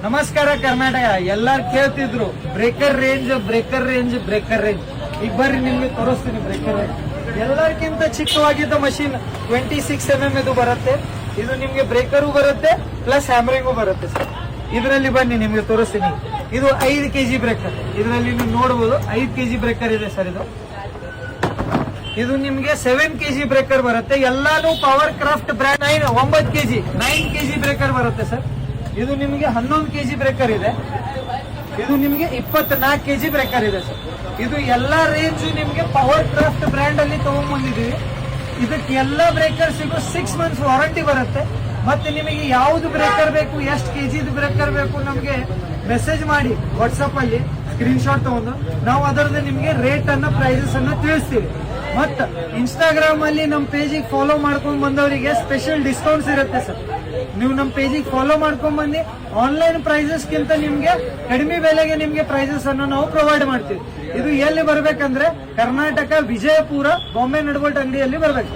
ನಮಸ್ಕಾರ ಕರ್ನಾಟಕ. ಎಲ್ಲಾರು ಕೇಳ್ತಿದ್ರು breaker range ಈಗ ಬರ್ರಿ ನಿಮ್ಗೆ ತೋರಿಸ್ತೀನಿ ಬ್ರೇಕರ್ ರೇಂಜ್. ಎಲ್ಲರಿಗಿಂತ ಚಿಕ್ಕವಾಗಿದ್ದ ಮಷೀನ್ 26mm ಇದು ಬರುತ್ತೆ. ಇದು ನಿಮ್ಗೆ ಬ್ರೇಕರು ಬರುತ್ತೆ ಪ್ಲಸ್ ಹ್ಯಾಮರಿಂಗು ಬರುತ್ತೆ ಸರ್. ಇದರಲ್ಲಿ ಬನ್ನಿ ನಿಮ್ಗೆ ತೋರಿಸ್ತೀನಿ. ಇದು 5 kg ಬ್ರೇಕರ್. ಇದರಲ್ಲಿ ನೀವು ನೋಡಬಹುದು 5 kg ಬ್ರೇಕರ್ ಇದೆ ಸರ್. ಇದು ನಿಮ್ಗೆ 7 kg ಬ್ರೇಕರ್ ಬರುತ್ತೆ. ಎಲ್ಲಾನು power craft brand 9 kg breaker ಬರುತ್ತೆ ಸರ್. ಇದು ನಿಮಗೆ 11 kg ಬ್ರೇಕರ್ ಇದೆ. ಇದು ನಿಮಗೆ 24 kg ಬ್ರೇಕರ್ ಇದೆ ಸರ್. ಇದು ಎಲ್ಲಾ ರೇಂಜ್ ನಿಮ್ಗೆ ಪವರ್ ಕ್ರಾಫ್ಟ್ ಬ್ರ್ಯಾಂಡ್ ಅಲ್ಲಿ ತಗೊಂಡ್ಬಂದಿದೀವಿ. ಇದಕ್ಕೆ ಎಲ್ಲಾ ಬ್ರೇಕರ್ಸಿಗೂ 6 months ವಾರಂಟಿ ಬರುತ್ತೆ. ಮತ್ತೆ ನಿಮಗೆ ಯಾವ್ದು ಬ್ರೇಕರ್ ಬೇಕು, ಎಷ್ಟು kg ಬ್ರೇಕರ್ ಬೇಕು ನಮ್ಗೆ ಮೆಸೇಜ್ ಮಾಡಿ ವಾಟ್ಸ್ಆಪ್ ಅಲ್ಲಿ ಸ್ಕ್ರೀನ್ ಶಾಟ್ ತಗೊಂಡು ನಾವು ಅದರದ್ದು ನಿಮ್ಗೆ ರೇಟ್ ಅನ್ನ ಪ್ರೈಸಸ್ ಅನ್ನ ತಿಳಿಸ್ತೀವಿ. ಮತ್ತ ಇನ್ಸ್ಟಾಗ್ರಾಮ್ ಅಲ್ಲಿ ನಮ್ ಪೇಜಿಗೆ ಫಾಲೋ ಮಾಡ್ಕೊಂಡ್ ಬಂದವರಿಗೆ ಸ್ಪೆಷಲ್ ಡಿಸ್ಕೌಂಟ್ಸ್ ಇರುತ್ತೆ ಸರ್. ನೀವು ನಮ್ ಪೇಜಿಗೆ ಫಾಲೋ ಮಾಡ್ಕೊಂಡ್ ಬಂದು ಆನ್ಲೈನ್ ಪ್ರೈಸಸ್ ಗಿಂತ ನಿಮ್ಗೆ ಕಡಿಮೆ ಬೆಲೆಗೆ ನಿಮ್ಗೆ ಪ್ರೈಸಸ್ ಅನ್ನು ನಾವು ಪ್ರೊವೈಡ್ ಮಾಡ್ತೀವಿ. ಇದು ಎಲ್ಲಿ ಬರ್ಬೇಕಂದ್ರೆ ಕರ್ನಾಟಕ ವಿಜಯಪುರ ಬಾಂಬೆ ನಡಗೋಲ್ಟ್ ಅಂಗಡಿಯಲ್ಲಿ ಬರ್ಬೇಕು.